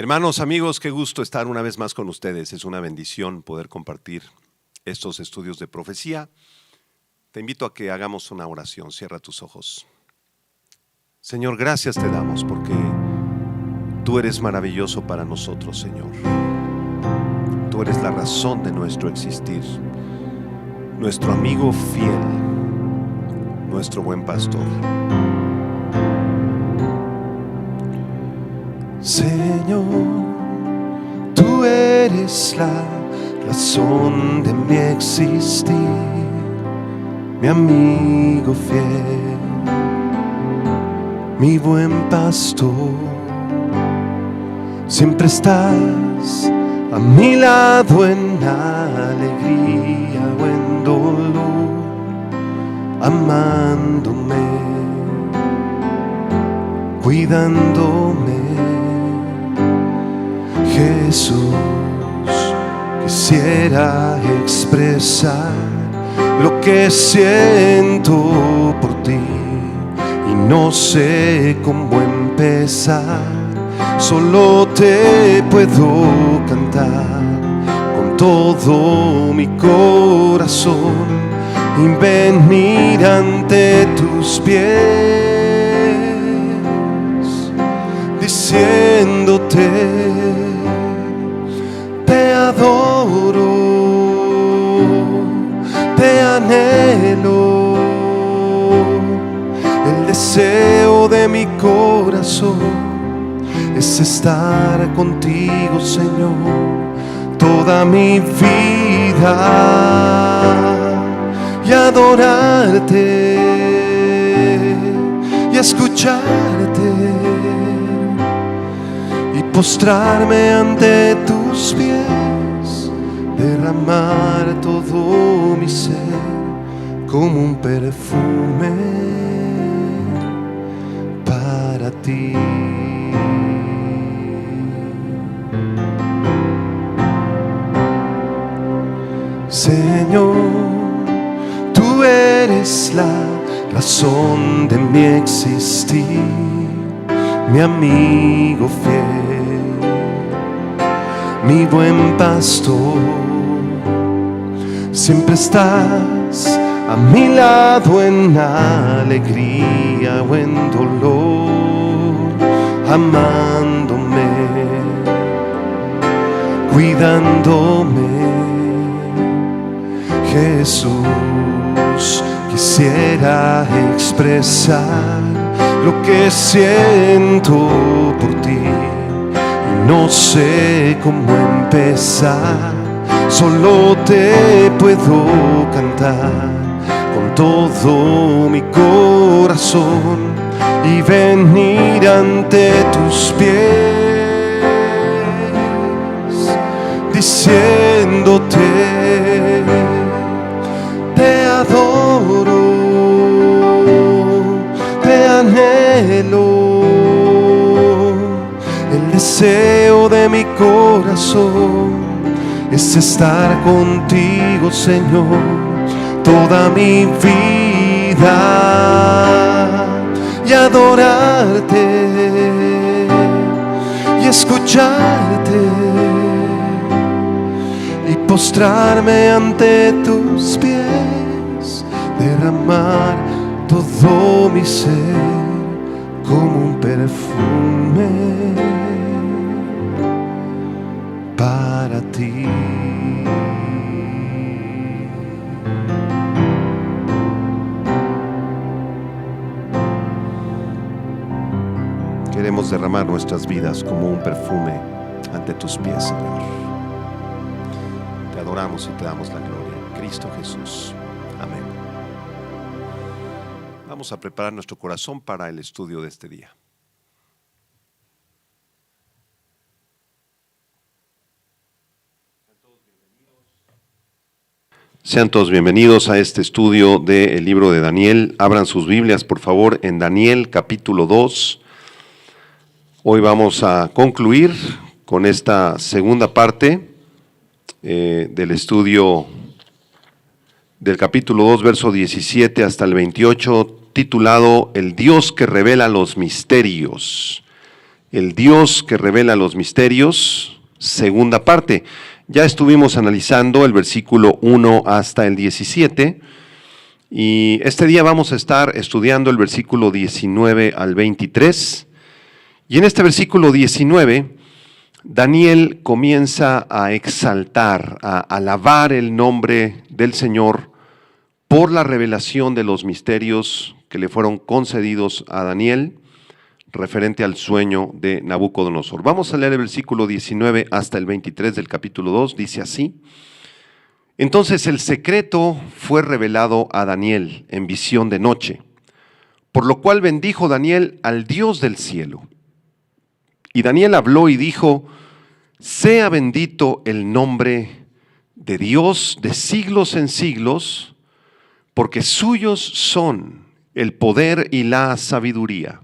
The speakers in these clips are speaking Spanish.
Hermanos, amigos, qué gusto estar una vez más con ustedes. Es una bendición poder compartir estos estudios de profecía. Te invito a que hagamos una oración. Cierra tus ojos. Señor, gracias te damos porque tú eres maravilloso para nosotros, Señor. Tú eres la razón de nuestro existir, nuestro amigo fiel, nuestro buen pastor. Señor, tú eres la razón de mi existir, mi amigo fiel, mi buen pastor. Siempre estás a mi lado en alegría o en dolor, amándome, cuidándome. Jesús, quisiera expresar lo que siento por ti y no sé cómo empezar. Solo te puedo cantar con todo mi corazón y venir ante tus pies diciéndote: te adoro, te anhelo, el deseo de mi corazón es estar contigo, Señor, toda mi vida y adorarte y escucharte y postrarme ante tus pies, derramar todo mi ser como un perfume para ti. Señor, tú eres la razón de mi existir, mi amigo fiel, mi buen pastor. Siempre estás a mi lado en alegría o en dolor, amándome, cuidándome. Jesús, quisiera expresar lo que siento por ti y no sé cómo empezar. Solo te puedo cantar con todo mi corazón y venir ante tus pies diciéndote: te adoro, te anhelo, el deseo de mi corazón es estar contigo, Señor, toda mi vida y adorarte y escucharte y postrarme ante tus pies, derramar todo mi ser como un perfume para ti. Queremos derramar nuestras vidas como un perfume ante tus pies, Señor. Te adoramos y te damos la gloria en Cristo Jesús. Amén. Vamos a preparar nuestro corazón para el estudio de este día. Sean todos bienvenidos a este estudio del libro de Daniel. Abran sus Biblias, por favor, en Daniel capítulo 2. Hoy vamos a concluir con esta segunda parte del estudio del capítulo 2, verso 17 hasta el 28, titulado El Dios que revela los misterios. el Dios que revela los misterios, segunda parte. Ya estuvimos analizando el versículo 1 hasta el 17 y este día vamos a estar estudiando el versículo 19 al 23. Y en este versículo 19, Daniel comienza a exaltar, a alabar el nombre del Señor por la revelación de los misterios que le fueron concedidos a Daniel referente al sueño de Nabucodonosor. Vamos a leer el versículo 19 hasta el 23 del capítulo 2, dice así: Entonces el secreto fue revelado a Daniel en visión de noche, por lo cual bendijo Daniel al Dios del cielo. Y Daniel habló y dijo: Sea bendito el nombre de Dios de siglos en siglos, porque suyos son el poder y la sabiduría.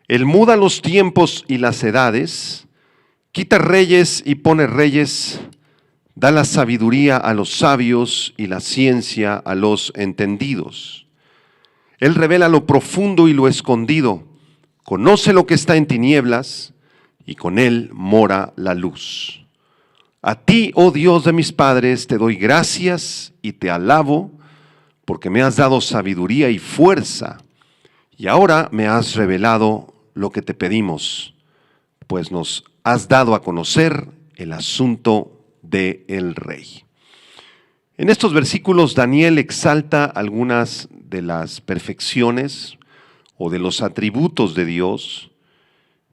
Él muda los tiempos y las edades, quita reyes y pone reyes, da la sabiduría a los sabios y la ciencia a los entendidos. Él revela lo profundo y lo escondido, conoce lo que está en tinieblas, y con él mora la luz. A ti, oh Dios de mis padres, te doy gracias y te alabo, porque me has dado sabiduría y fuerza, y ahora me has revelado lo que te pedimos, pues nos has dado a conocer el asunto del rey. En estos versículos Daniel exalta algunas de las perfecciones o de los atributos de Dios,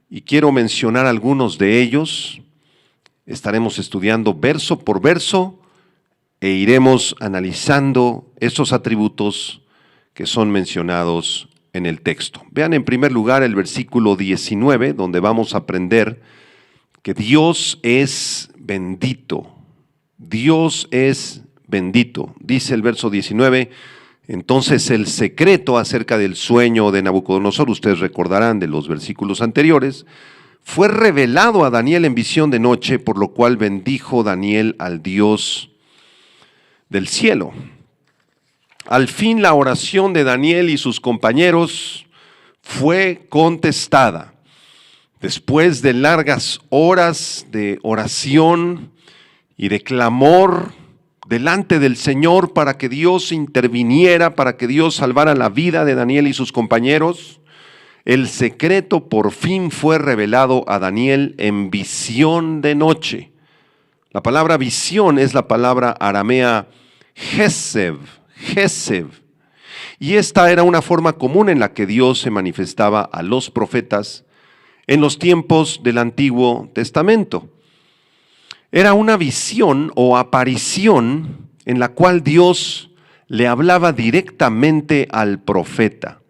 y quiero mencionar algunos de ellos. Estaremos estudiando verso por verso e iremos analizando esos atributos que son mencionados en el texto. Vean en primer lugar el versículo 19, donde vamos a aprender que Dios es bendito. Dios es bendito. Dice el verso 19, entonces el secreto acerca del sueño de Nabucodonosor, ustedes recordarán de los versículos anteriores, fue revelado a Daniel en visión de noche, por lo cual bendijo Daniel al Dios del cielo. Al fin la oración de Daniel y sus compañeros fue contestada. Después de largas horas de oración y de clamor delante del Señor para que Dios interviniera, para que Dios salvara la vida de Daniel y sus compañeros, el secreto por fin fue revelado a Daniel en visión de noche. La palabra visión es la palabra aramea Gesed, y esta era una forma común en la que Dios se manifestaba a los profetas en los tiempos del Antiguo Testamento. Era una visión o aparición en la cual Dios le hablaba directamente al profeta.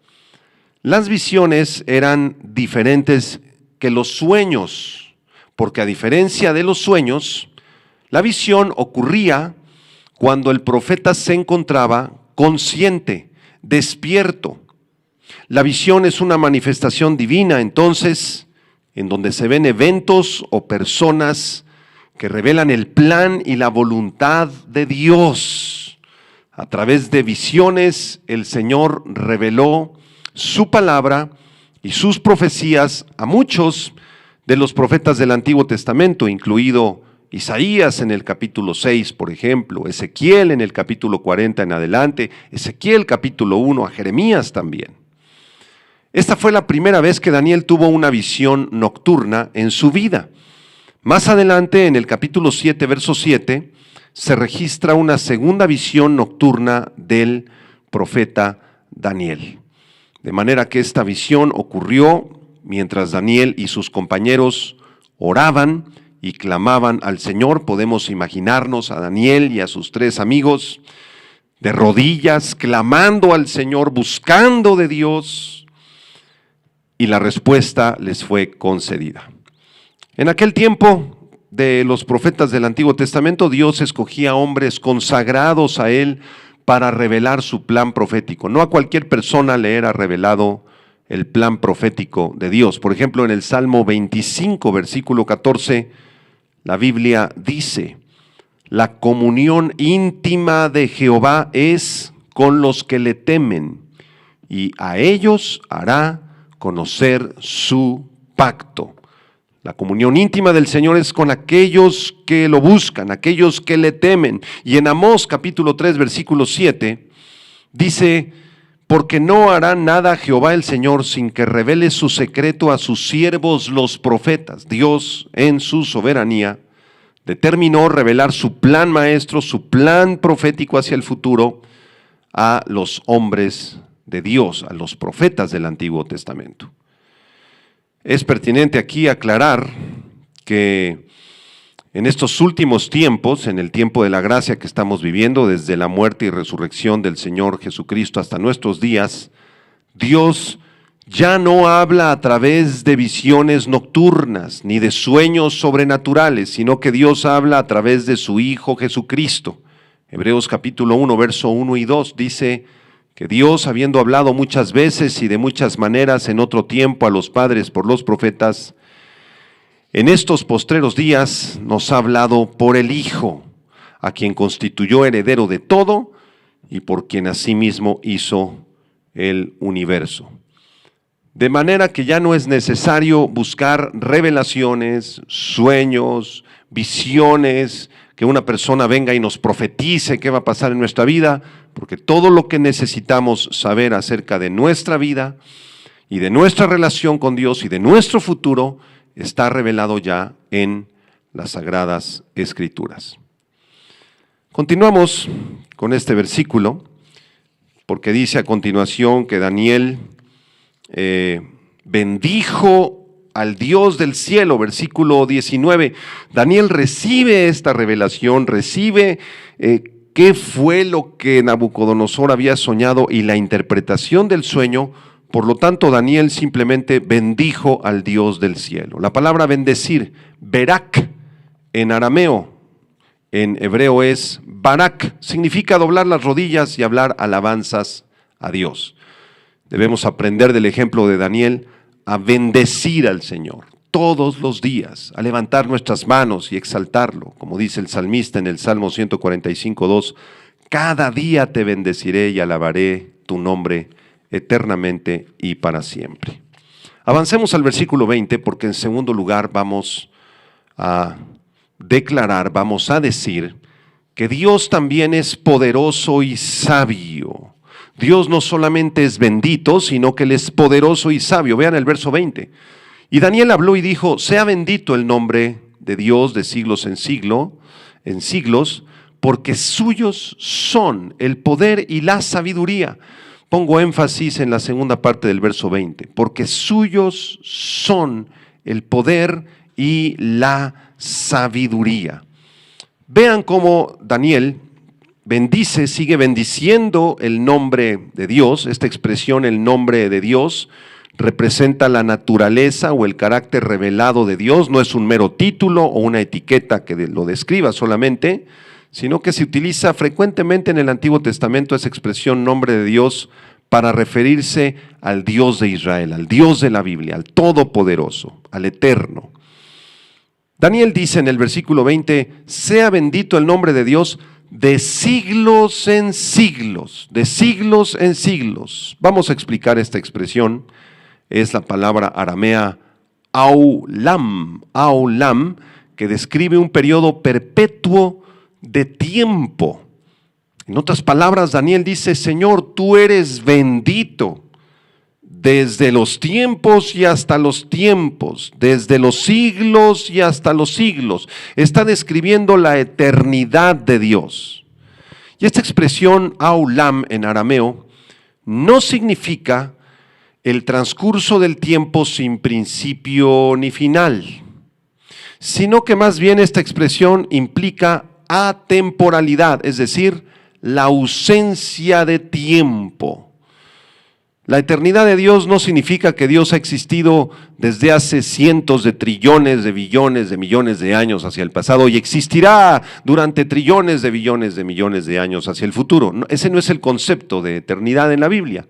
Las visiones eran diferentes que los sueños, porque a diferencia de los sueños, la visión ocurría cuando el profeta se encontraba consciente, despierto. La visión es una manifestación divina, entonces, en donde se ven eventos o personas que revelan el plan y la voluntad de Dios. A través de visiones, el Señor reveló su palabra y sus profecías a muchos de los profetas del Antiguo Testamento, incluido Isaías en el capítulo 6, por ejemplo, Ezequiel en el capítulo 40 en adelante, Ezequiel capítulo 1, a Jeremías también. Esta fue la primera vez que Daniel tuvo una visión nocturna en su vida. Más adelante, en el capítulo 7, verso 7, se registra una segunda visión nocturna del profeta Daniel. De manera que esta visión ocurrió mientras Daniel y sus compañeros oraban y clamaban al Señor. Podemos imaginarnos a Daniel y a sus tres amigos de rodillas, clamando al Señor, buscando de Dios, y la respuesta les fue concedida. En aquel tiempo de los profetas del Antiguo Testamento, Dios escogía hombres consagrados a Él para revelar su plan profético. No a cualquier persona le era revelado el plan profético de Dios. Por ejemplo, en el Salmo 25, versículo 14, la Biblia dice: la comunión íntima de Jehová es con los que le temen, y a ellos hará conocer su pacto. La comunión íntima del Señor es con aquellos que lo buscan, aquellos que le temen. Y en Amós capítulo 3, versículo 7, dice: porque no hará nada Jehová el Señor sin que revele su secreto a sus siervos los profetas. Dios, en su soberanía, determinó revelar su plan maestro, su plan profético hacia el futuro a los hombres de Dios, a los profetas del Antiguo Testamento. Es pertinente aquí aclarar que en estos últimos tiempos, en el tiempo de la gracia que estamos viviendo, desde la muerte y resurrección del Señor Jesucristo hasta nuestros días, Dios ya no habla a través de visiones nocturnas ni de sueños sobrenaturales, sino que Dios habla a través de su Hijo Jesucristo. Hebreos capítulo 1, verso 1 y 2 dice que Dios, habiendo hablado muchas veces y de muchas maneras en otro tiempo a los padres por los profetas, en estos postreros días nos ha hablado por el Hijo, a quien constituyó heredero de todo y por quien asimismo hizo el universo. De manera que ya no es necesario buscar revelaciones, sueños, visiones, que una persona venga y nos profetice qué va a pasar en nuestra vida, porque todo lo que necesitamos saber acerca de nuestra vida y de nuestra relación con Dios y de nuestro futuro está revelado ya en las Sagradas Escrituras. Continuamos con este versículo, porque dice a continuación que Daniel bendijo al Dios del cielo, versículo 19. Daniel recibe esta revelación, recibe qué fue lo que Nabucodonosor había soñado y la interpretación del sueño. Por lo tanto, Daniel simplemente bendijo al Dios del cielo. La palabra bendecir, berak, en arameo, en hebreo es barak, significa doblar las rodillas y hablar alabanzas a Dios. Debemos aprender del ejemplo de Daniel a bendecir al Señor todos los días, a levantar nuestras manos y exaltarlo, como dice el salmista en el Salmo 145:2, cada día te bendeciré y alabaré tu nombre eternamente y para siempre. Avancemos al versículo 20, porque en segundo lugar vamos a declarar, vamos a decir que Dios también es poderoso y sabio. Dios no solamente es bendito, sino que Él es poderoso y sabio. Vean el verso 20. Y Daniel habló y dijo: sea bendito el nombre de Dios de siglos en siglos, porque suyos son el poder y la sabiduría. Pongo énfasis en la segunda parte del verso 20, porque suyos son el poder y la sabiduría. Vean cómo Daniel bendice, sigue bendiciendo el nombre de Dios. Esta expresión, el nombre de Dios, representa la naturaleza o el carácter revelado de Dios. No es un mero título o una etiqueta que lo describa solamente, sino que se utiliza frecuentemente en el Antiguo Testamento esa expresión nombre de Dios para referirse al Dios de Israel, al Dios de la Biblia, al Todopoderoso, al Eterno. Daniel dice en el versículo 20, sea bendito el nombre de Dios de siglos en siglos, de siglos en siglos. Vamos a explicar esta expresión. Es la palabra aramea aulam, que describe un periodo perpetuo de tiempo. En otras palabras, Daniel dice: Señor, tú eres bendito desde los tiempos y hasta los tiempos, desde los siglos y hasta los siglos. Está describiendo la eternidad de Dios. Y esta expresión aulam en arameo no significa el transcurso del tiempo sin principio ni final, sino que más bien esta expresión implica atemporalidad, es decir, la ausencia de tiempo. La eternidad de Dios no significa que Dios ha existido desde hace cientos de trillones de billones de millones de años hacia el pasado y existirá durante trillones de billones de millones de años hacia el futuro. Ese no es el concepto de eternidad en la Biblia.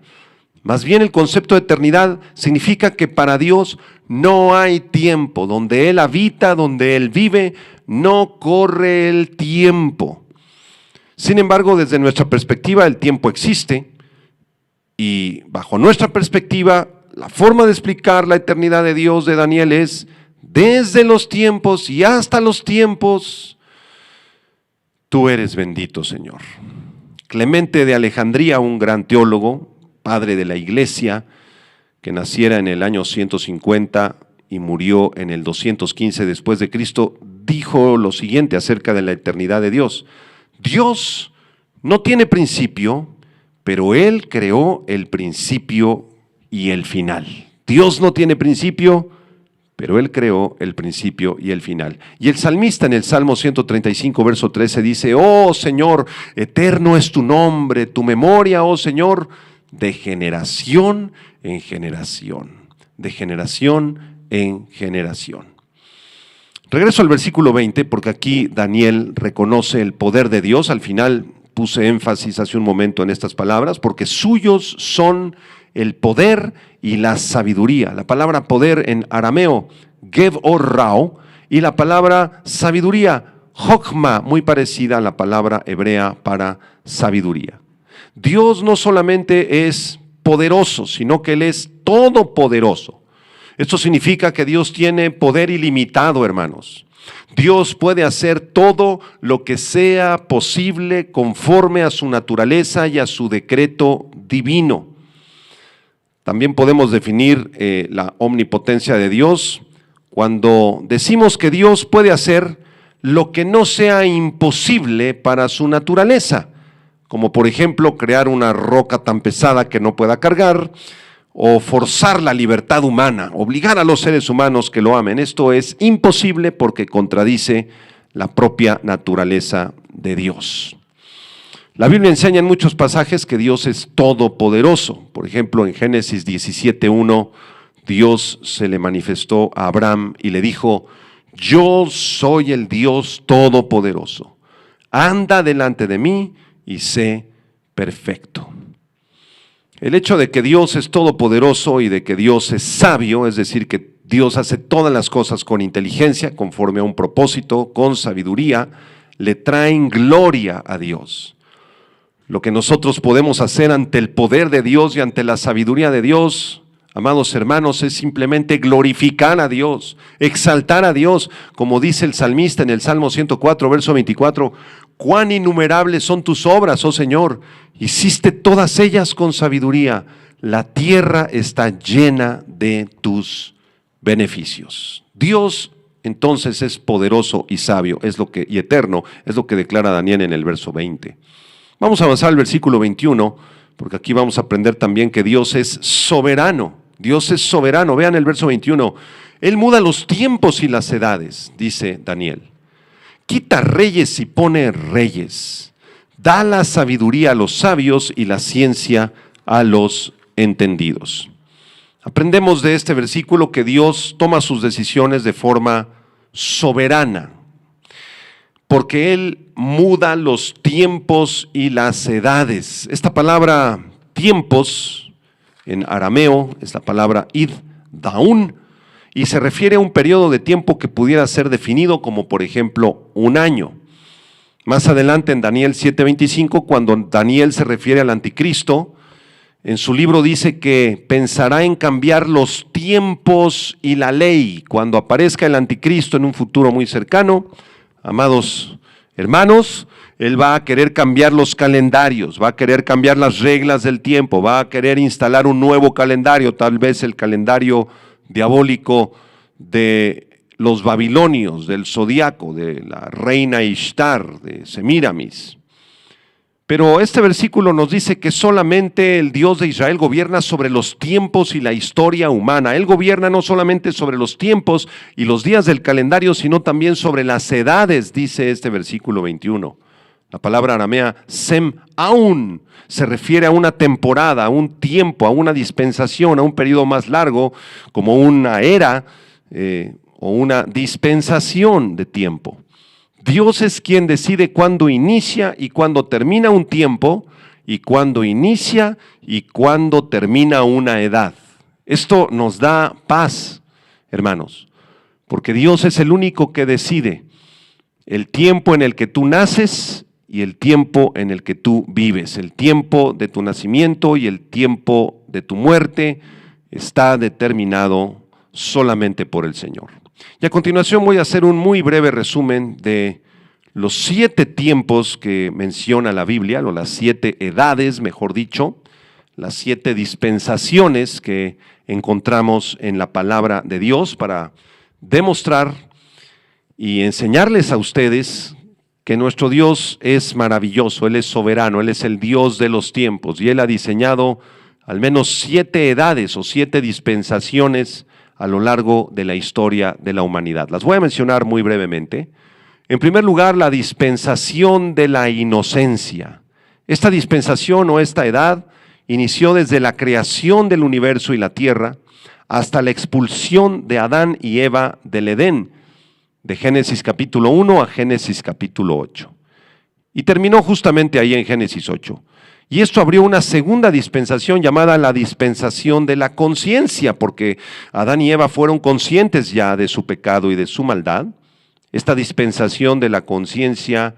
Más bien el concepto de eternidad significa que para Dios no hay tiempo. Donde Él habita, donde Él vive, no corre el tiempo. Sin embargo, desde nuestra perspectiva, el tiempo existe y bajo nuestra perspectiva, la forma de explicar la eternidad de Dios de Daniel es: desde los tiempos y hasta los tiempos, tú eres bendito, Señor. Clemente de Alejandría, un gran teólogo, padre de la iglesia, que naciera en el año 150 y murió en el 215 después de Cristo, dijo lo siguiente acerca de la eternidad de Dios: Dios no tiene principio, pero Él creó el principio y el final. Dios no tiene principio, pero Él creó el principio y el final. Y el salmista en el Salmo 135, verso 13 dice: oh Señor, eterno es tu nombre, tu memoria, oh Señor, de generación en generación, de generación en generación. Regreso al versículo 20, porque aquí Daniel reconoce el poder de Dios. Al final puse énfasis hace un momento en estas palabras, porque suyos son el poder y la sabiduría. La palabra poder en arameo, gev o rao, y la palabra sabiduría, jokma, muy parecida a la palabra hebrea para sabiduría. Dios no solamente es poderoso, sino que Él es todopoderoso. Esto significa que Dios tiene poder ilimitado, hermanos. Dios puede hacer todo lo que sea posible conforme a su naturaleza y a su decreto divino. También podemos definir la omnipotencia de Dios cuando decimos que Dios puede hacer lo que no sea imposible para su naturaleza, como por ejemplo crear una roca tan pesada que no pueda cargar, o forzar la libertad humana, obligar a los seres humanos que lo amen. Esto es imposible porque contradice la propia naturaleza de Dios. La Biblia enseña en muchos pasajes que Dios es todopoderoso. Por ejemplo, en Génesis 17:1, Dios se le manifestó a Abraham y le dijo: yo soy el Dios todopoderoso. Anda delante de mí y sé perfecto. El hecho de que Dios es todopoderoso y de que Dios es sabio, es decir, que Dios hace todas las cosas con inteligencia, conforme a un propósito, con sabiduría, le traen gloria a Dios. Lo que nosotros podemos hacer ante el poder de Dios y ante la sabiduría de Dios, amados hermanos, es simplemente glorificar a Dios, exaltar a Dios, como dice el salmista en el Salmo 104, verso 24, cuán innumerables son tus obras, oh Señor, hiciste todas ellas con sabiduría, la tierra está llena de tus beneficios. Dios entonces es poderoso y sabio, y eterno, es lo que declara Daniel en el verso 20. Vamos a avanzar al versículo 21, porque aquí vamos a aprender también que Dios es soberano. Dios es soberano. Vean el verso 21. Él muda los tiempos y las edades, dice Daniel. Quita reyes y pone reyes. Da la sabiduría a los sabios y la ciencia a los entendidos. Aprendemos de este versículo que Dios toma sus decisiones de forma soberana, porque Él muda los tiempos y las edades. Esta palabra tiempos en arameo es la palabra id daun, y se refiere a un periodo de tiempo que pudiera ser definido como, por ejemplo, un año. Más adelante en Daniel 7:25, cuando Daniel se refiere al anticristo, en su libro dice que pensará en cambiar los tiempos y la ley. Cuando aparezca el anticristo en un futuro muy cercano, amados hermanos, él va a querer cambiar los calendarios, va a querer cambiar las reglas del tiempo, va a querer instalar un nuevo calendario, tal vez el calendario diabólico de los babilonios, del zodiaco, de la reina Ishtar, de Semíramis. Pero este versículo nos dice que solamente el Dios de Israel gobierna sobre los tiempos y la historia humana. Él gobierna no solamente sobre los tiempos y los días del calendario, sino también sobre las edades, dice este versículo 21. La palabra aramea sem aun se refiere a una temporada, a un tiempo, a una dispensación, a un periodo más largo, como una era o una dispensación de tiempo. Dios es quien decide cuándo inicia y cuándo termina un tiempo, y cuándo inicia y cuándo termina una edad. Esto nos da paz, hermanos, porque Dios es el único que decide el tiempo en el que tú naces y el tiempo en el que tú vives, el tiempo de tu nacimiento y el tiempo de tu muerte, está determinado solamente por el Señor. Y a continuación voy a hacer un muy breve resumen de los 7 tiempos que menciona la Biblia, o las 7 edades, mejor dicho, las 7 dispensaciones que encontramos en la palabra de Dios para demostrar y enseñarles a ustedes que nuestro Dios es maravilloso, Él es soberano, Él es el Dios de los tiempos y Él ha diseñado al menos 7 edades o 7 dispensaciones a lo largo de la historia de la humanidad. Las voy a mencionar muy brevemente. En primer lugar, la dispensación de la inocencia. Esta dispensación o esta edad inició desde la creación del universo y la tierra hasta la expulsión de Adán y Eva del Edén, de Génesis capítulo 1 a Génesis capítulo 8. Y terminó justamente ahí en Génesis 8. Y esto abrió una segunda dispensación llamada la dispensación de la conciencia, porque Adán y Eva fueron conscientes ya de su pecado y de su maldad. Esta dispensación de la conciencia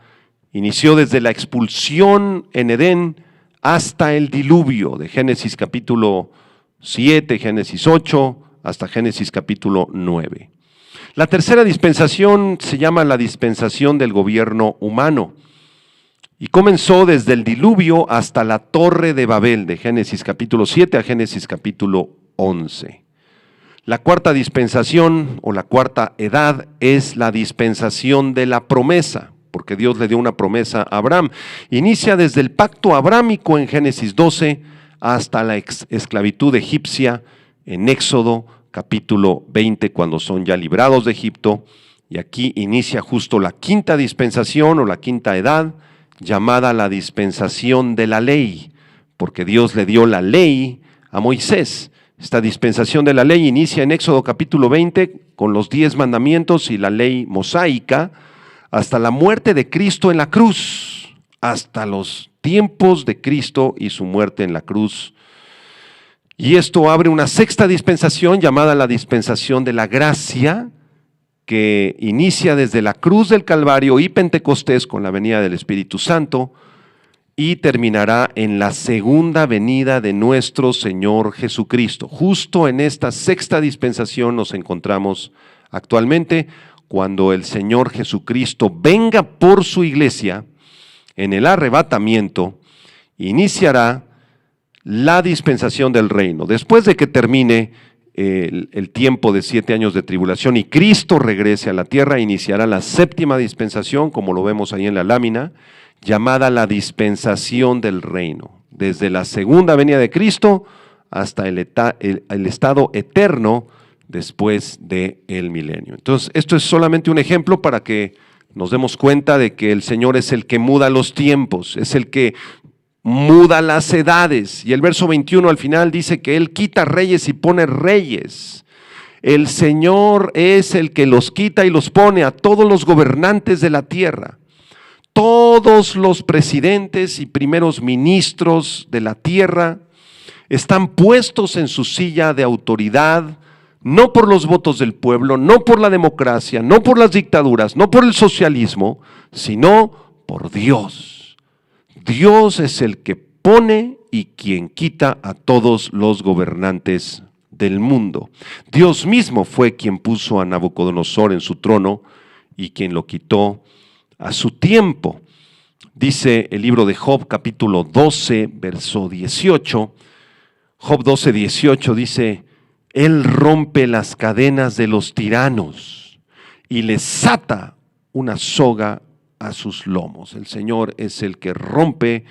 inició desde la expulsión en Edén hasta el diluvio, de Génesis capítulo 7, Génesis 8, hasta Génesis capítulo 9. La tercera dispensación se llama la dispensación del gobierno humano y comenzó desde el diluvio hasta la Torre de Babel, de Génesis capítulo 7 a Génesis capítulo 11. La cuarta dispensación o la cuarta edad es la dispensación de la promesa, porque Dios le dio una promesa a Abraham. Inicia desde el pacto abrámico en Génesis 12 hasta la esclavitud egipcia en Éxodo capítulo 20, cuando son ya librados de Egipto. Y aquí inicia justo la quinta dispensación o la quinta edad, llamada la dispensación de la ley, porque Dios le dio la ley a Moisés. Esta dispensación de la ley inicia en Éxodo capítulo 20 con los 10 mandamientos y la ley mosaica, hasta la muerte de Cristo en la cruz, hasta los tiempos de Cristo y su muerte en la cruz. Y esto abre una sexta dispensación llamada la dispensación de la gracia, que inicia desde la cruz del Calvario y Pentecostés con la venida del Espíritu Santo y terminará en la segunda venida de nuestro Señor Jesucristo. Justo en esta sexta dispensación nos encontramos actualmente, cuando el Señor Jesucristo venga por su iglesia en el arrebatamiento, iniciará la dispensación del reino. Después de que termine el tiempo de 7 años de tribulación y Cristo regrese a la tierra, iniciará la séptima dispensación, como lo vemos ahí en la lámina, llamada la dispensación del reino, desde la segunda venida de Cristo hasta el estado eterno después del milenio. Entonces, esto es solamente un ejemplo para que nos demos cuenta de que el Señor es el que muda los tiempos, es el que muda las edades. Y el verso 21 al final dice que Él quita reyes y pone reyes. El Señor es el que los quita y los pone a todos los gobernantes de la tierra. Todos los presidentes y primeros ministros de la tierra están puestos en su silla de autoridad, no por los votos del pueblo, no por la democracia, no por las dictaduras, no por el socialismo, sino por Dios. Dios es el que pone y quien quita a todos los gobernantes del mundo. Dios mismo fue quien puso a Nabucodonosor en su trono y quien lo quitó a su tiempo. Dice el libro de Job, capítulo 12, verso 18. Job 12, 18 dice: Él rompe las cadenas de los tiranos y les ata una soga a sus lomos. El Señor es el que rompe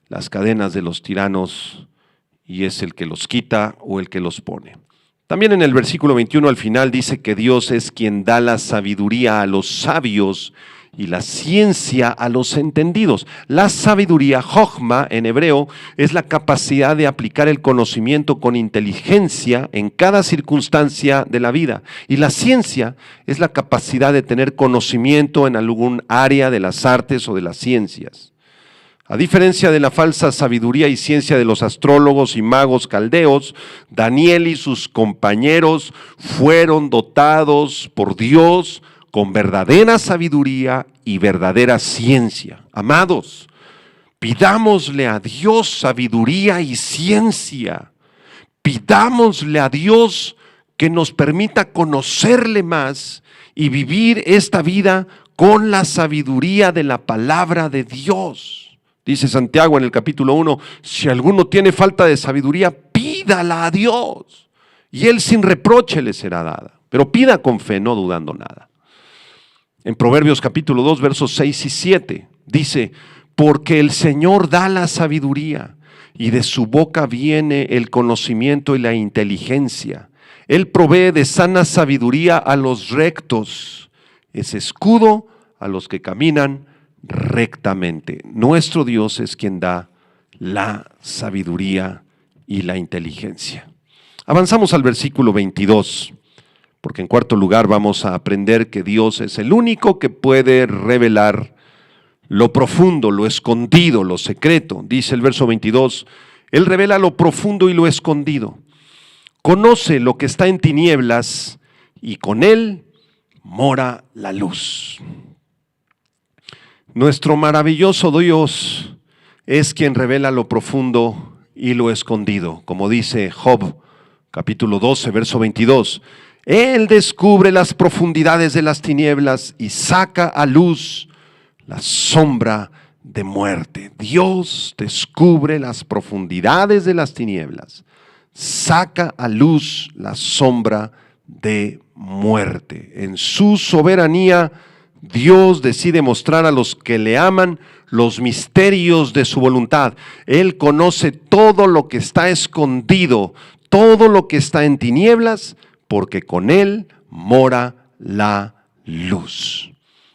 las cadenas de los tiranos y es el que los quita o el que los pone. También en el versículo 21 al final dice que Dios es quien da la sabiduría a los sabios y la ciencia a los entendidos. La sabiduría, jochma en hebreo, es la capacidad de aplicar el conocimiento con inteligencia en cada circunstancia de la vida. Y la ciencia es la capacidad de tener conocimiento en algún área de las artes o de las ciencias. A diferencia de la falsa sabiduría y ciencia de los astrólogos y magos caldeos, Daniel y sus compañeros fueron dotados por Dios con verdadera sabiduría y verdadera ciencia. Amados, pidámosle a Dios sabiduría y ciencia. Pidámosle a Dios que nos permita conocerle más y vivir esta vida con la sabiduría de la palabra de Dios. Dice Santiago en el capítulo 1, si alguno tiene falta de sabiduría, pídala a Dios, y Él sin reproche le será dada. Pero pida con fe, no dudando nada. En Proverbios capítulo 2, versos 6 y 7, dice, porque el Señor da la sabiduría, y de su boca viene el conocimiento y la inteligencia. Él provee de sana sabiduría a los rectos, es escudo a los que caminan rectamente. Nuestro Dios es quien da la sabiduría y la inteligencia. Avanzamos al versículo 22, porque en cuarto lugar vamos a aprender que Dios es el único que puede revelar lo profundo, lo escondido, lo secreto. Dice el verso 22, Él revela lo profundo y lo escondido. Conoce lo que está en tinieblas y con Él mora la luz. Nuestro maravilloso Dios es quien revela lo profundo y lo escondido. Como dice Job, capítulo 12, verso 22. Él descubre las profundidades de las tinieblas y saca a luz la sombra de muerte. Dios descubre las profundidades de las tinieblas, saca a luz la sombra de muerte. En su soberanía, Dios decide mostrar a los que le aman los misterios de su voluntad. Él conoce todo lo que está escondido, todo lo que está en tinieblas, porque con Él mora la luz.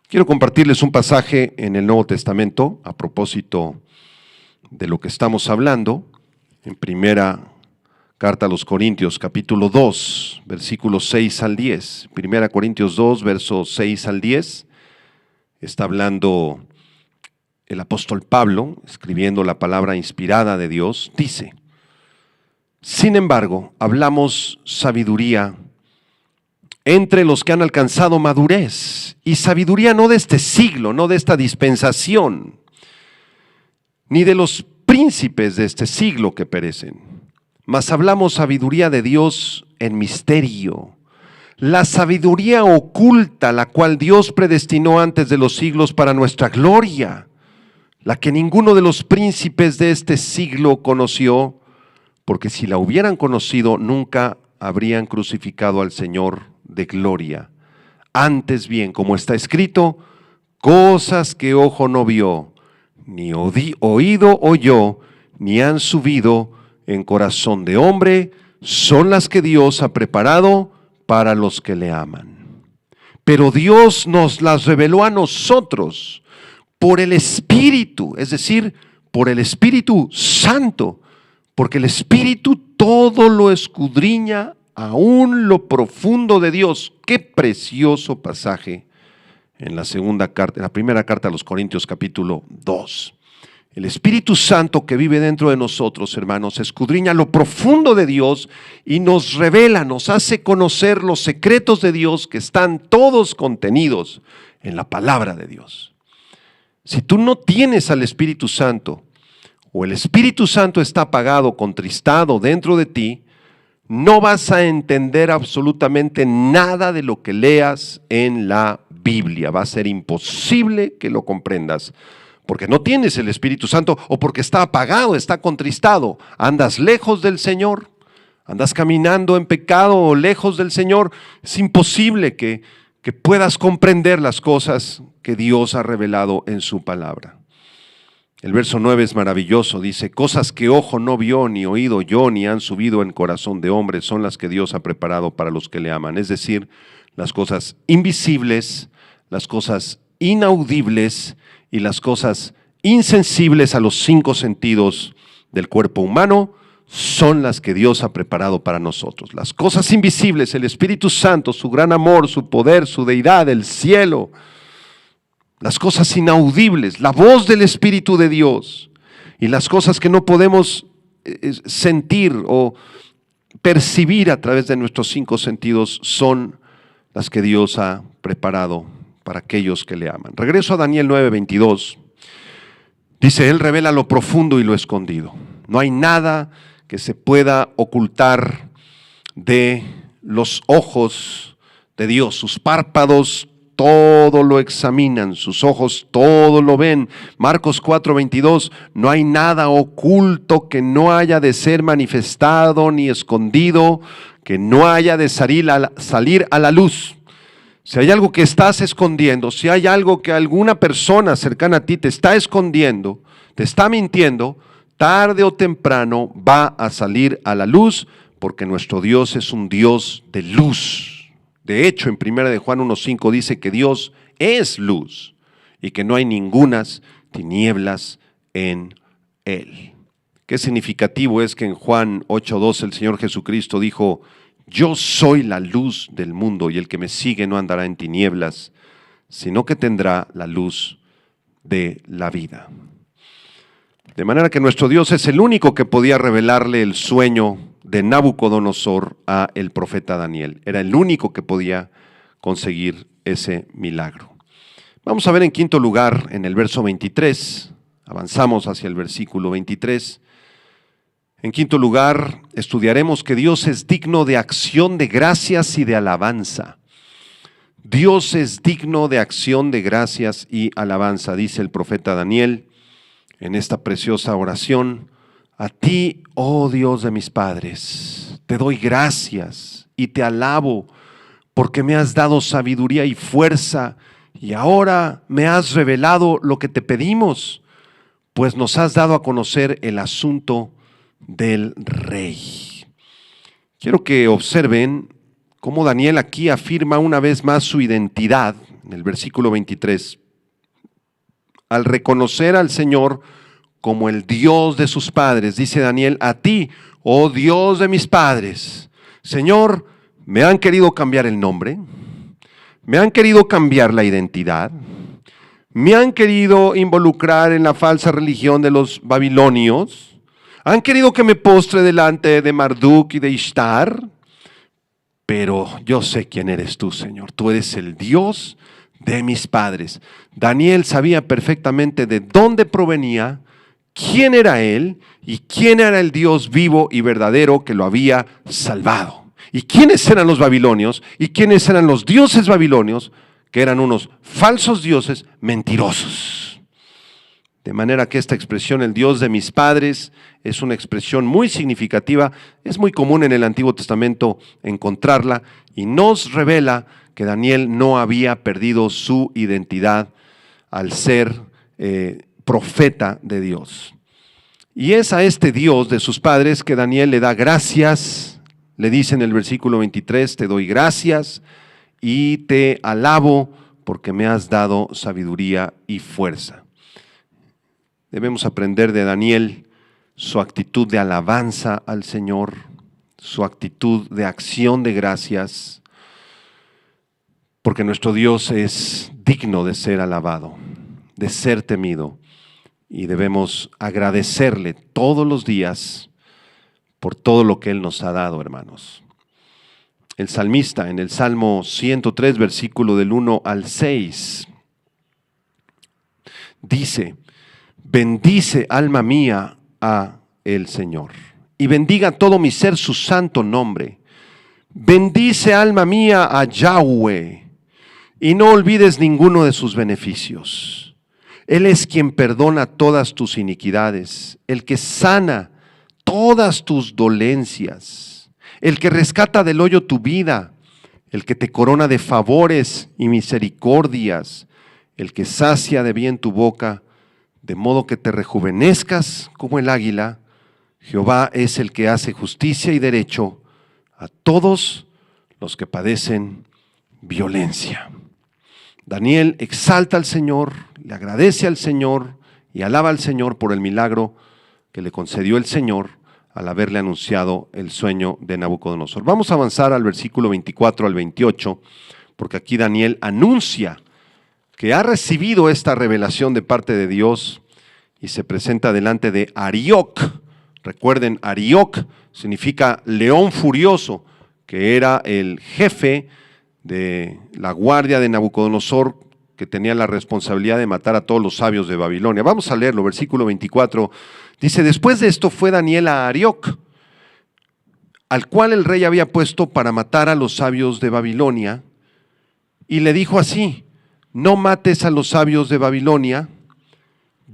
Quiero compartirles un pasaje en el Nuevo Testamento a propósito de lo que estamos hablando, en primera carta a los Corintios, capítulo 2, versículos 6 al 10. Primera Corintios 2, versos 6 al 10. Está hablando el apóstol Pablo, escribiendo la palabra inspirada de Dios, dice, sin embargo, hablamos sabiduría entre los que han alcanzado madurez, y sabiduría no de este siglo, no de esta dispensación, ni de los príncipes de este siglo que perecen, mas hablamos sabiduría de Dios en misterio, la sabiduría oculta, la cual Dios predestinó antes de los siglos para nuestra gloria, la que ninguno de los príncipes de este siglo conoció, porque si la hubieran conocido, nunca habrían crucificado al Señor de gloria. Antes bien, como está escrito, cosas que ojo no vio, ni oído oyó, ni han subido en corazón de hombre, son las que Dios ha preparado para los que le aman. Pero Dios nos las reveló a nosotros por el Espíritu, es decir, por el Espíritu Santo, porque el Espíritu todo lo escudriña, aún lo profundo de Dios. Qué precioso pasaje en la primera carta a los Corintios, capítulo 2. El Espíritu Santo que vive dentro de nosotros, hermanos, escudriña lo profundo de Dios y nos revela, nos hace conocer los secretos de Dios que están todos contenidos en la palabra de Dios. Si tú no tienes al Espíritu Santo, o el Espíritu Santo está apagado, contristado dentro de ti, no vas a entender absolutamente nada de lo que leas en la Biblia. Va a ser imposible que lo comprendas, porque no tienes el Espíritu Santo o porque está apagado, está contristado. Andas lejos del Señor, andas caminando en pecado o lejos del Señor. Es imposible que puedas comprender las cosas que Dios ha revelado en su palabra. El verso 9 es maravilloso, dice, cosas que ojo no vio, ni oído oyó, ni han subido en corazón de hombre, son las que Dios ha preparado para los que le aman. Es decir, las cosas invisibles, las cosas inaudibles y las cosas insensibles a los 5 sentidos del cuerpo humano son las que Dios ha preparado para nosotros. Las cosas invisibles, el Espíritu Santo, su gran amor, su poder, su deidad, el cielo. Las cosas inaudibles, la voz del Espíritu de Dios, y las cosas que no podemos sentir o percibir a través de nuestros 5 sentidos son las que Dios ha preparado para aquellos que le aman. Regreso a Daniel 9:22. Dice, Él revela lo profundo y lo escondido. No hay nada que se pueda ocultar de los ojos de Dios. Sus párpados todo lo examinan, sus ojos todo lo ven. Marcos 4:22, no hay nada oculto que no haya de ser manifestado ni escondido, que no haya de salir a la luz. Si hay algo que estás escondiendo, si hay algo que alguna persona cercana a ti te está escondiendo, te está mintiendo, tarde o temprano va a salir a la luz, porque nuestro Dios es un Dios de luz. De hecho, en 1 de Juan 1:5 dice que Dios es luz y que no hay ningunas tinieblas en Él. Qué significativo es que en Juan 8:12 el Señor Jesucristo dijo: yo soy la luz del mundo y el que me sigue no andará en tinieblas, sino que tendrá la luz de la vida. De manera que nuestro Dios es el único que podía revelarle el sueño de Nabucodonosor a el profeta Daniel. Era el único que podía conseguir ese milagro. Vamos a ver en quinto lugar, en el verso 23, avanzamos hacia el versículo 23. En quinto lugar, estudiaremos que Dios es digno de acción de gracias y de alabanza. Dios es digno de acción de gracias y alabanza, dice el profeta Daniel en esta preciosa oración. A ti, oh Dios de mis padres, te doy gracias y te alabo porque me has dado sabiduría y fuerza y ahora me has revelado lo que te pedimos, pues nos has dado a conocer el asunto del rey. Quiero que observen cómo Daniel aquí afirma una vez más su identidad en el versículo 23. Al reconocer al Señor como el Dios de sus padres, dice Daniel: a ti, oh Dios de mis padres. Señor, me han querido cambiar el nombre, me han querido cambiar la identidad, me han querido involucrar en la falsa religión de los babilonios, han querido que me postre delante de Marduk y de Ishtar, pero yo sé quién eres tú, Señor. Tú eres el Dios de mis padres. Daniel sabía perfectamente de dónde provenía, quién era él y quién era el Dios vivo y verdadero que lo había salvado. ¿Y quiénes eran los babilonios? ¿Y quiénes eran los dioses babilonios? Que eran unos falsos dioses mentirosos. De manera que esta expresión, el Dios de mis padres, es una expresión muy significativa. Es muy común en el Antiguo Testamento encontrarla y nos revela que Daniel no había perdido su identidad al ser profeta de Dios. Y es a este Dios de sus padres que Daniel le da gracias. Le dice en el versículo 23, te doy gracias y te alabo porque me has dado sabiduría y fuerza. Debemos aprender de Daniel su actitud de alabanza al Señor, su actitud de acción de gracias, porque nuestro Dios es digno de ser alabado, de ser temido, y debemos agradecerle todos los días por todo lo que Él nos ha dado, hermanos. El salmista en el Salmo 103, versículo del 1 al 6, dice: bendice, alma mía, a el Señor, y bendiga todo mi ser su santo nombre. Bendice, alma mía, a Yahweh, y no olvides ninguno de sus beneficios. Él es quien perdona todas tus iniquidades, el que sana todas tus dolencias, el que rescata del hoyo tu vida, el que te corona de favores y misericordias, el que sacia de bien tu boca, de modo que te rejuvenezcas como el águila. Jehová es el que hace justicia y derecho a todos los que padecen violencia. Daniel exalta al Señor, le agradece al Señor y alaba al Señor por el milagro que le concedió el Señor al haberle anunciado el sueño de Nabucodonosor. Vamos a avanzar al versículo 24 al 28, porque aquí Daniel anuncia que ha recibido esta revelación de parte de Dios y se presenta delante de Arioc. Recuerden, Arioc significa león furioso, que era el jefe de la guardia de Nabucodonosor, que tenía la responsabilidad de matar a todos los sabios de Babilonia. Vamos a leerlo, versículo 24. Dice: después de esto fue Daniel a Arioc, al cual el rey había puesto para matar a los sabios de Babilonia, y le dijo así: no mates a los sabios de Babilonia,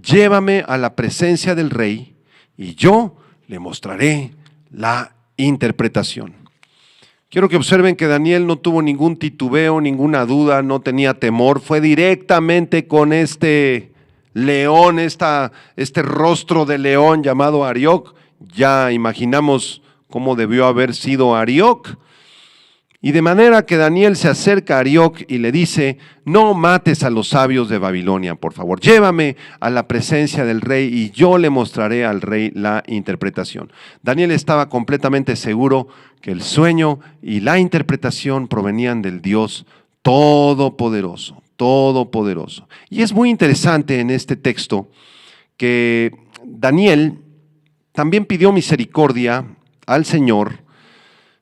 llévame a la presencia del rey y yo le mostraré la interpretación. Quiero que observen que Daniel no tuvo ningún titubeo, ninguna duda, no tenía temor, fue directamente con este león, este rostro de león llamado Arioc. Ya imaginamos cómo debió haber sido Arioc. Y de manera que Daniel se acerca a Arioc y le dice: no mates a los sabios de Babilonia, por favor, llévame a la presencia del rey y yo le mostraré al rey la interpretación. Daniel estaba completamente seguro que el sueño y la interpretación provenían del Dios Todopoderoso, Todopoderoso. Y es muy interesante en este texto que Daniel también pidió misericordia al Señor,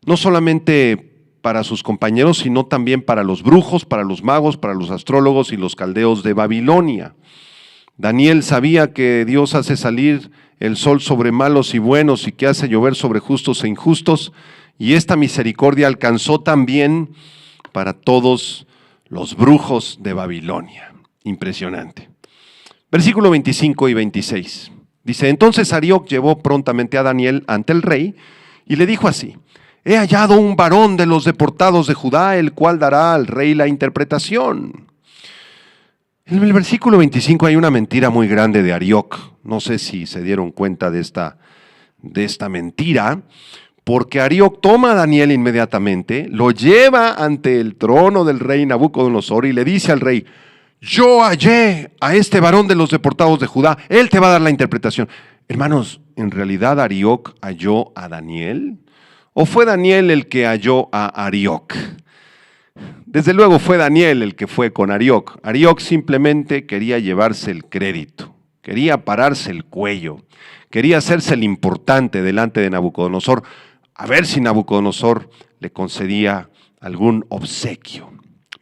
no solamente para sus compañeros, sino también para los brujos, para los magos, para los astrólogos y los caldeos de Babilonia. Daniel sabía que Dios hace salir el sol sobre malos y buenos y que hace llover sobre justos e injustos, y esta misericordia alcanzó también para todos los brujos de Babilonia. Impresionante. Versículo 25 y 26. Dice: entonces Arioc llevó prontamente a Daniel ante el rey y le dijo así: he hallado un varón de los deportados de Judá, el cual dará al rey la interpretación. En el versículo 25 hay una mentira muy grande de Arioc. No sé si se dieron cuenta de esta mentira, porque Arioc toma a Daniel inmediatamente, lo lleva ante el trono del rey Nabucodonosor y le dice al rey: yo hallé a este varón de los deportados de Judá, él te va a dar la interpretación. Hermanos, ¿en realidad Arioc halló a Daniel? ¿O fue Daniel el que halló a Arioc? Desde luego fue Daniel el que fue con Arioc. Arioc simplemente quería llevarse el crédito, quería pararse el cuello, quería hacerse el importante delante de Nabucodonosor, a ver si Nabucodonosor le concedía algún obsequio.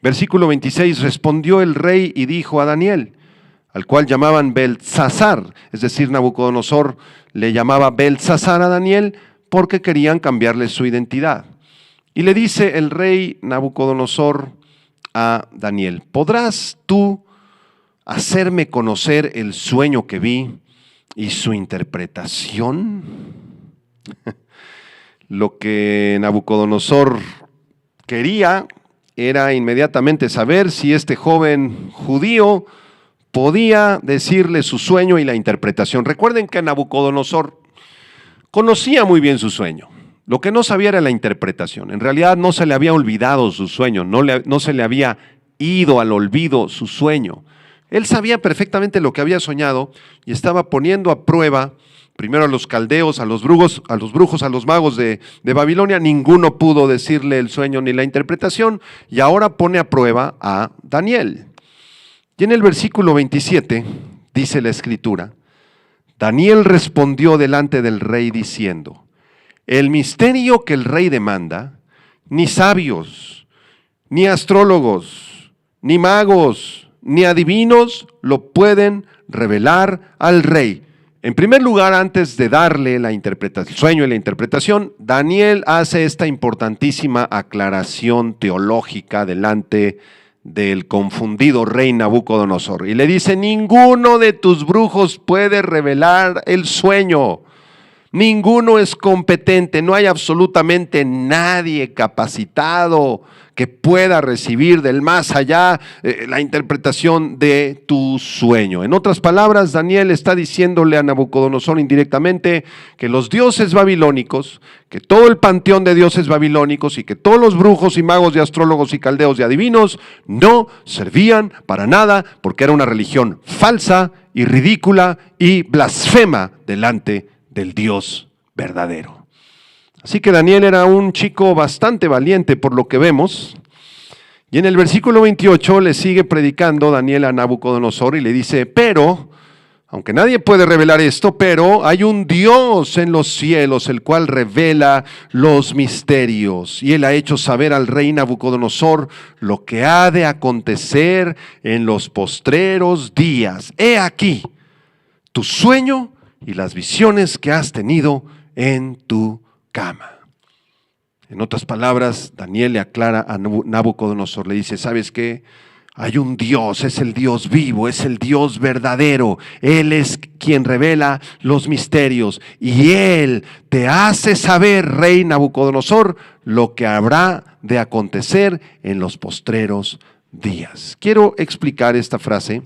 Versículo 26, respondió el rey y dijo a Daniel, al cual llamaban Beltsasar, es decir, Nabucodonosor le llamaba Beltsasar a Daniel, porque querían cambiarle su identidad. Y le dice el rey Nabucodonosor a Daniel: ¿podrás tú hacerme conocer el sueño que vi y su interpretación? Lo que Nabucodonosor quería era inmediatamente saber si este joven judío podía decirle su sueño y la interpretación. Recuerden que Nabucodonosor conocía muy bien su sueño. Lo que no sabía era la interpretación. En realidad no se le había olvidado su sueño, no se le había ido al olvido su sueño. Él sabía perfectamente lo que había soñado y estaba poniendo a prueba primero a los caldeos, a los brujos, a los magos de Babilonia. Ninguno pudo decirle el sueño ni la interpretación, y ahora pone a prueba a Daniel. Y en el versículo 27 dice la Escritura: Daniel respondió delante del rey diciendo: el misterio que el rey demanda, ni sabios, ni astrólogos, ni magos, ni adivinos lo pueden revelar al rey. En primer lugar, antes de darle el sueño y la interpretación, Daniel hace esta importantísima aclaración teológica delante del confundido rey Nabucodonosor. Y le dice: ninguno de tus brujos puede revelar el sueño. Ninguno es competente, no hay absolutamente nadie capacitado que pueda recibir del más allá la interpretación de tu sueño. En otras palabras, Daniel está diciéndole a Nabucodonosor indirectamente que los dioses babilónicos, que todo el panteón de dioses babilónicos y que todos los brujos y magos y astrólogos y caldeos y adivinos no servían para nada, porque era una religión falsa y ridícula y blasfema delante del Dios verdadero. Así que Daniel era un chico bastante valiente por lo que vemos. Y en el versículo 28 le sigue predicando Daniel a Nabucodonosor y le dice: pero, aunque nadie puede revelar esto, pero hay un Dios en los cielos, el cual revela los misterios. Y él ha hecho saber al rey Nabucodonosor lo que ha de acontecer en los postreros días. He aquí tu sueño y las visiones que has tenido en tu cama. En otras palabras, Daniel le aclara a Nabucodonosor, le dice, ¿sabes qué? Hay un Dios, es el Dios vivo, es el Dios verdadero. Él es quien revela los misterios y Él te hace saber, rey Nabucodonosor, lo que habrá de acontecer en los postreros días. Quiero explicar esta frase,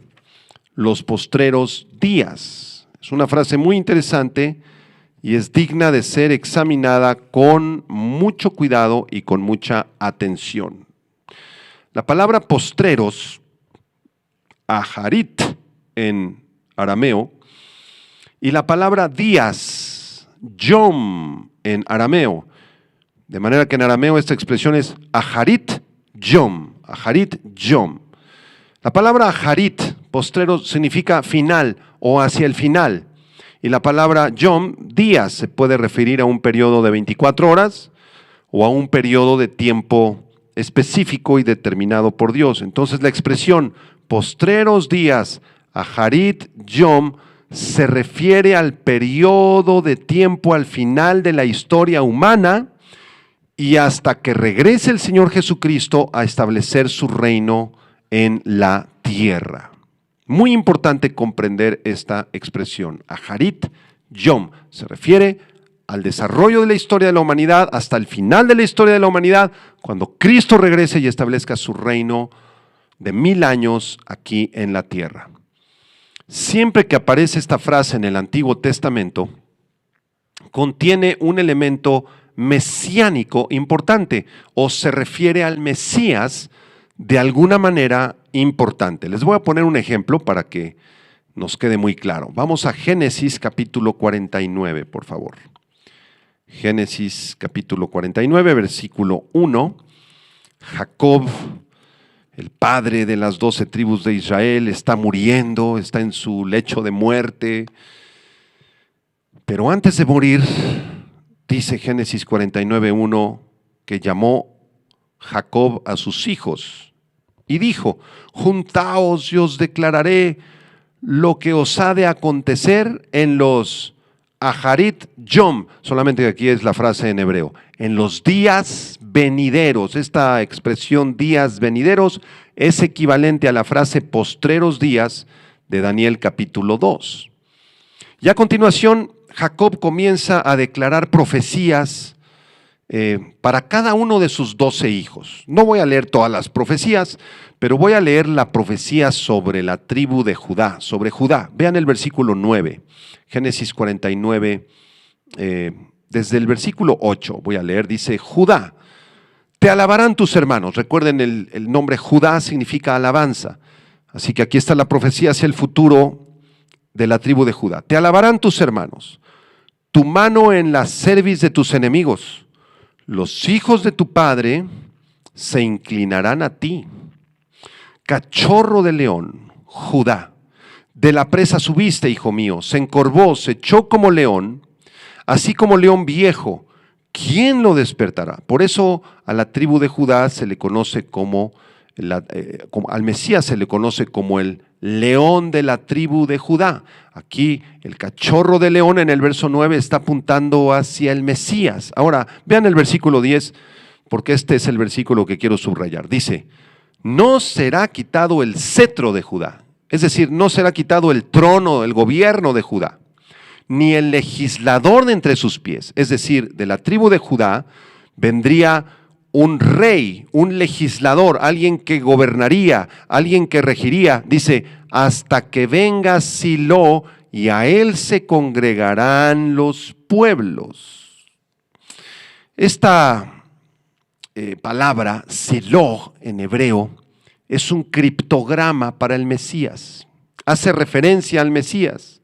los postreros días. Es una frase muy interesante y es digna de ser examinada con mucho cuidado y con mucha atención. La palabra postreros, aharit en arameo, y la palabra días, yom en arameo, de manera que en arameo esta expresión es aharit yom, aharit yom. La palabra aharit, postreros, significa final o hacia el final. Y la palabra yom, días, se puede referir a un periodo de 24 horas o a un periodo de tiempo específico y determinado por Dios. Entonces la expresión postreros días, aharit yom, se refiere al periodo de tiempo al final de la historia humana y hasta que regrese el Señor Jesucristo a establecer su reino en la tierra. Muy importante comprender esta expresión. Aharit Yom se refiere al desarrollo de la historia de la humanidad hasta el final de la historia de la humanidad, cuando Cristo regrese y establezca su reino de 1000 años aquí en la tierra. Siempre que aparece esta frase en el Antiguo Testamento, contiene un elemento mesiánico importante o se refiere al Mesías de alguna manera importante. Les voy a poner un ejemplo para que nos quede muy claro. Vamos a Génesis capítulo 49, por favor. Génesis capítulo 49, versículo 1. Jacob, el padre de las 12 tribus de Israel, está muriendo, está en su lecho de muerte. Pero antes de morir, dice Génesis 49:1, que llamó Jacob a sus hijos y dijo: juntaos y os declararé lo que os ha de acontecer en los aharit yom, solamente que aquí es la frase en hebreo, en los días venideros. Esta expresión días venideros es equivalente a la frase postreros días de Daniel capítulo 2. Y a continuación Jacob comienza a declarar profecías para cada uno de sus 12 hijos. No voy a leer todas las profecías, pero voy a leer la profecía sobre la tribu de Judá, sobre Judá. Vean el versículo 9, Génesis 49, desde el versículo 8 voy a leer, dice: Judá, te alabarán tus hermanos. Recuerden, el nombre Judá significa alabanza. Así que aquí está la profecía hacia el futuro de la tribu de Judá. Te alabarán tus hermanos, tu mano en la cerviz de tus enemigos. Los hijos de tu padre se inclinarán a ti. Cachorro de león, Judá, de la presa subiste, hijo mío, se encorvó, se echó como león, así como león viejo. ¿Quién lo despertará? Por eso a la tribu de Judá se le conoce al Mesías se le conoce como el león de la tribu de Judá. Aquí el cachorro de león en el verso 9 está apuntando hacia el Mesías. Ahora, vean el versículo 10, porque este es el versículo que quiero subrayar. Dice: no será quitado el cetro de Judá, es decir, no será quitado el trono, el gobierno de Judá, ni el legislador de entre sus pies. Es decir, de la tribu de Judá vendría un rey, un legislador, alguien que gobernaría, alguien que regiría. Dice: hasta que venga Silo y a él se congregarán los pueblos. Esta palabra Silo en hebreo es un criptograma para el Mesías. Hace referencia al Mesías.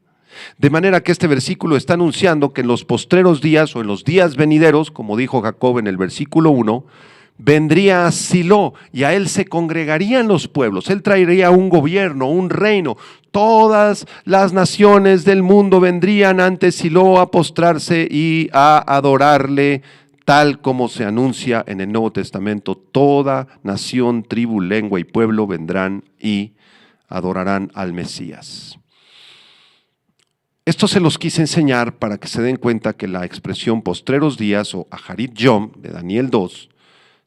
De manera que este versículo está anunciando que en los postreros días o en los días venideros, como dijo Jacob en el versículo 1, vendría Silo y a él se congregarían los pueblos. Él traería un gobierno, un reino. Todas las naciones del mundo vendrían ante Silo a postrarse y a adorarle, tal como se anuncia en el Nuevo Testamento. Toda nación, tribu, lengua y pueblo vendrán y adorarán al Mesías. Esto se los quise enseñar para que se den cuenta que la expresión postreros días o Aharit Yom de Daniel 2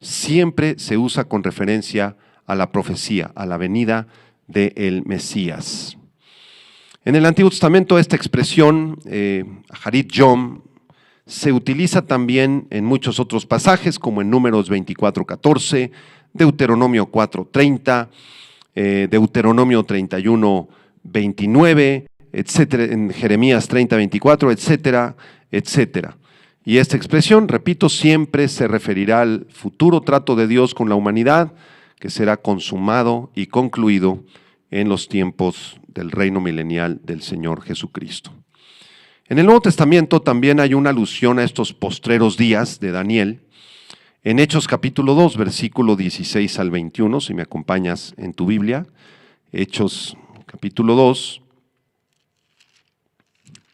siempre se usa con referencia a la profecía, a la venida del Mesías. En el Antiguo Testamento esta expresión, Aharit Yom, se utiliza también en muchos otros pasajes, como en Números 24:14, Deuteronomio 4:30, Deuteronomio 31:29, etcétera, en Jeremías 30:24, etcétera, etcétera. Y esta expresión, repito, siempre se referirá al futuro trato de Dios con la humanidad, que será consumado y concluido en los tiempos del reino milenial del Señor Jesucristo. En el Nuevo Testamento también hay una alusión a estos postreros días de Daniel, en Hechos capítulo 2, versículo 16 al 21, si me acompañas en tu Biblia, Hechos capítulo 2,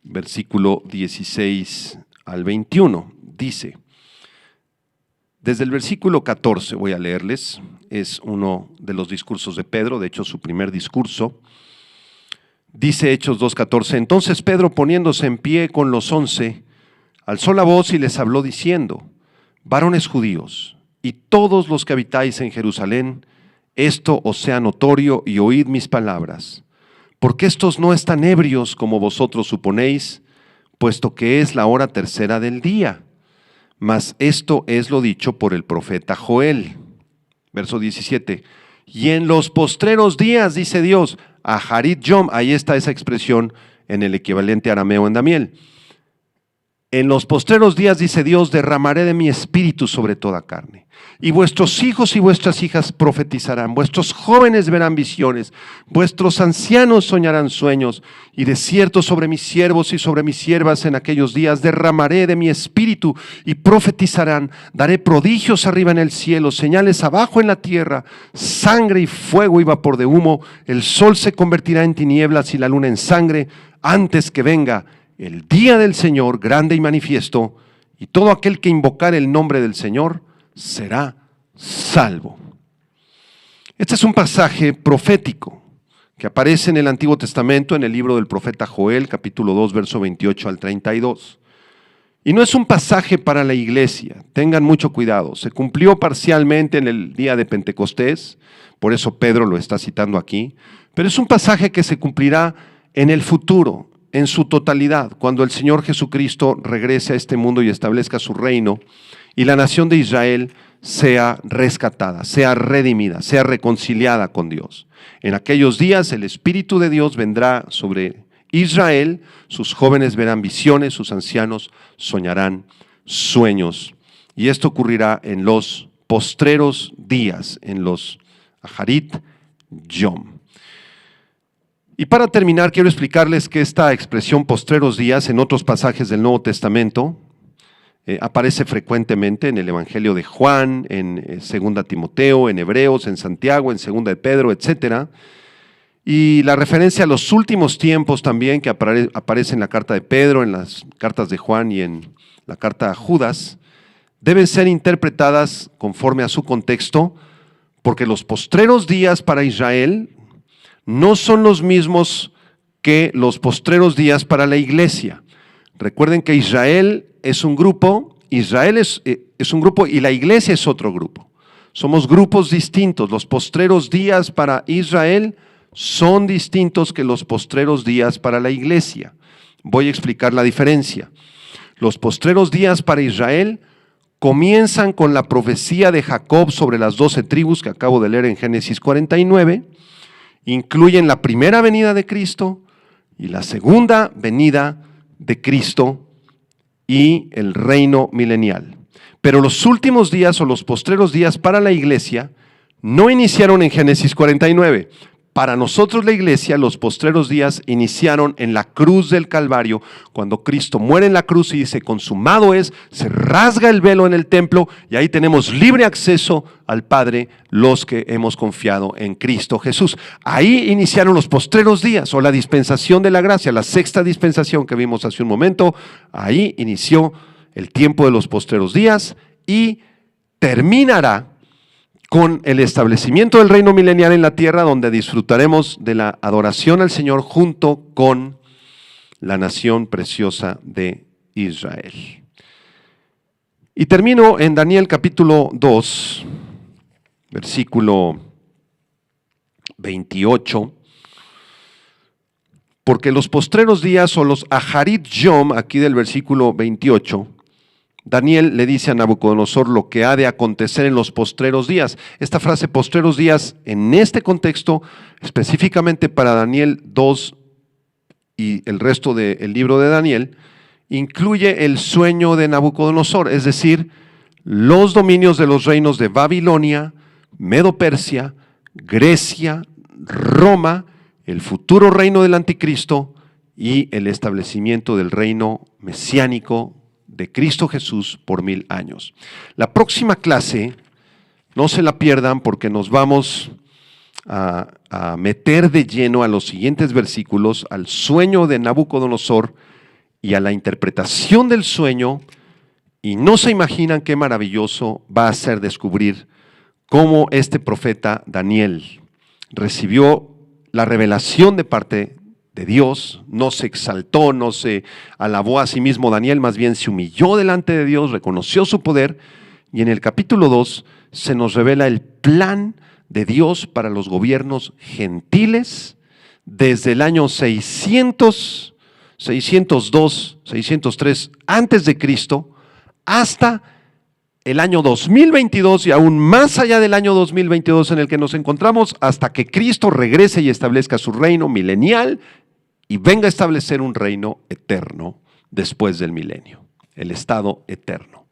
versículo 16 al 21, dice, desde el versículo 14 voy a leerles, es uno de los discursos de Pedro, de hecho su primer discurso. Dice Hechos 2:14, entonces Pedro poniéndose en pie con los 11, alzó la voz y les habló diciendo, varones judíos, y todos los que habitáis en Jerusalén, esto os sea notorio y oíd mis palabras, porque estos no están ebrios como vosotros suponéis, puesto que es la hora tercera del día, mas esto es lo dicho por el profeta Joel. Verso 17, y en los postreros días, dice Dios, Aharit Yom, ahí está esa expresión en el equivalente arameo en Daniel. En los postreros días, dice Dios, derramaré de mi espíritu sobre toda carne. Y vuestros hijos y vuestras hijas profetizarán, vuestros jóvenes verán visiones, vuestros ancianos soñarán sueños, y de cierto sobre mis siervos y sobre mis siervas en aquellos días derramaré de mi espíritu y profetizarán, daré prodigios arriba en el cielo, señales abajo en la tierra, sangre y fuego y vapor de humo, el sol se convertirá en tinieblas y la luna en sangre, antes que venga el día del Señor grande y manifiesto, y todo aquel que invocare el nombre del Señor será salvo. Este es un pasaje profético que aparece en el Antiguo Testamento, en el libro del profeta Joel, capítulo 2, verso 28 al 32. Y no es un pasaje para la iglesia, tengan mucho cuidado. Se cumplió parcialmente en el día de Pentecostés, por eso Pedro lo está citando aquí, pero es un pasaje que se cumplirá en el futuro, en su totalidad, cuando el Señor Jesucristo regrese a este mundo y establezca su reino y la nación de Israel sea rescatada, sea redimida, sea reconciliada con Dios. En aquellos días el Espíritu de Dios vendrá sobre Israel, sus jóvenes verán visiones, sus ancianos soñarán sueños. Y esto ocurrirá en los postreros días, en los Aharit Yom. Y para terminar, quiero explicarles que esta expresión postreros días en otros pasajes del Nuevo Testamento aparece frecuentemente en el Evangelio de Juan, en 2 Timoteo, en Hebreos, en Santiago, en 2 de Pedro, etc. Y la referencia a los últimos tiempos también, que aparece en la carta de Pedro, en las cartas de Juan y en la carta a Judas, deben ser interpretadas conforme a su contexto, porque los postreros días para Israel no son los mismos que los postreros días para la iglesia. Recuerden que Israel es un grupo, es un grupo y la iglesia es otro grupo. Somos grupos distintos. Los postreros días para Israel son distintos que los postreros días para la iglesia. Voy a explicar la diferencia. Los postreros días para Israel comienzan con la profecía de Jacob sobre las 12 tribus que acabo de leer en Génesis 49, incluyen la primera venida de Cristo y la segunda venida de Cristo y el reino milenial. Pero los últimos días o los postreros días para la iglesia no iniciaron en Génesis 49. Para nosotros la iglesia, los postreros días iniciaron en la cruz del Calvario, cuando Cristo muere en la cruz y dice, consumado es, se rasga el velo en el templo y ahí tenemos libre acceso al Padre los que hemos confiado en Cristo Jesús. Ahí iniciaron los postreros días o la dispensación de la gracia, la sexta dispensación que vimos hace un momento. Ahí inició el tiempo de los postreros días y terminará con el establecimiento del reino milenial en la tierra, donde disfrutaremos de la adoración al Señor junto con la nación preciosa de Israel. Y termino en Daniel capítulo 2, versículo 28, porque los postreros días o los Aharit Yom, aquí del versículo 28, Daniel le dice a Nabucodonosor lo que ha de acontecer en los postreros días. Esta frase postreros días en este contexto, específicamente para Daniel 2 y el resto del libro de Daniel, incluye el sueño de Nabucodonosor, es decir, los dominios de los reinos de Babilonia, Medo-Persia, Grecia, Roma, el futuro reino del anticristo y el establecimiento del reino mesiánico de Cristo Jesús por 1000 años. La próxima clase, no se la pierdan porque nos vamos a meter de lleno a los siguientes versículos, al sueño de Nabucodonosor y a la interpretación del sueño, y no se imaginan qué maravilloso va a ser descubrir cómo este profeta Daniel recibió la revelación de parte de Dios, no se exaltó, no se alabó a sí mismo Daniel, más bien se humilló delante de Dios, reconoció su poder, y en el capítulo 2 se nos revela el plan de Dios para los gobiernos gentiles desde el año 602, 603 antes de Cristo hasta el año 2022 y aún más allá del año 2022 en el que nos encontramos, hasta que Cristo regrese y establezca su reino milenial y venga a establecer un reino eterno después del milenio, el estado eterno.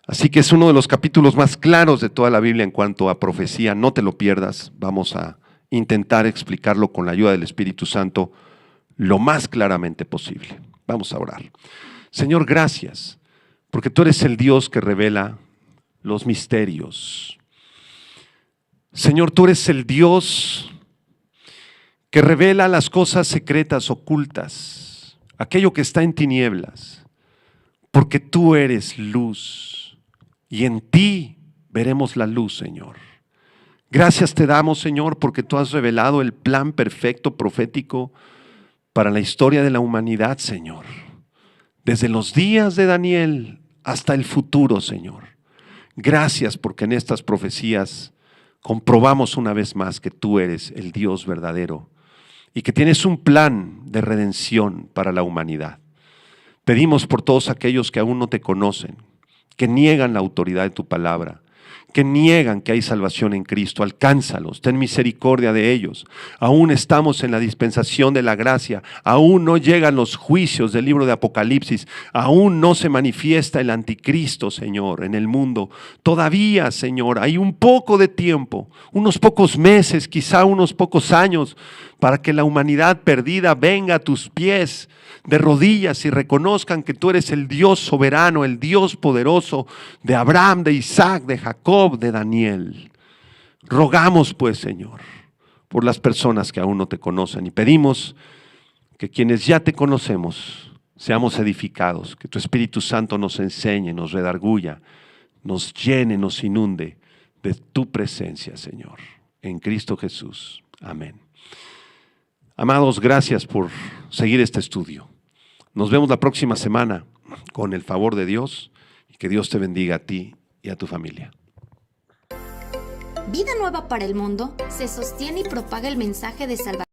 Así que es uno de los capítulos más claros de toda la Biblia en cuanto a profecía, no te lo pierdas, vamos a intentar explicarlo con la ayuda del Espíritu Santo lo más claramente posible. Vamos a orar. Señor, gracias, porque tú eres el Dios que revela los misterios. Señor, tú eres el Dios que revela las cosas secretas, ocultas, aquello que está en tinieblas, porque tú eres luz y en ti veremos la luz, Señor. Gracias te damos, Señor, porque tú has revelado el plan perfecto profético para la historia de la humanidad, Señor. Desde los días de Daniel hasta el futuro, Señor. Gracias porque en estas profecías comprobamos una vez más que tú eres el Dios verdadero y que tienes un plan de redención para la humanidad. Pedimos por todos aquellos que aún no te conocen, que niegan la autoridad de tu palabra, que niegan que hay salvación en Cristo, alcánzalos, ten misericordia de ellos. Aún estamos en la dispensación de la gracia, aún no llegan los juicios del libro de Apocalipsis, aún no se manifiesta el anticristo, Señor, en el mundo. Todavía, Señor, hay un poco de tiempo, unos pocos meses, quizá unos pocos años, para que la humanidad perdida venga a tus pies de rodillas y reconozcan que tú eres el Dios soberano, el Dios poderoso de Abraham, de Isaac, de Jacob, de Daniel. Rogamos pues, Señor, por las personas que aún no te conocen y pedimos que quienes ya te conocemos seamos edificados, que tu Espíritu Santo nos enseñe, nos redarguya, nos llene, nos inunde de tu presencia, Señor, en Cristo Jesús. Amén. Amados, gracias por seguir este estudio. Nos vemos la próxima semana con el favor de Dios y que Dios te bendiga a ti y a tu familia. Vida Nueva para el Mundo se sostiene y propaga el mensaje de salvación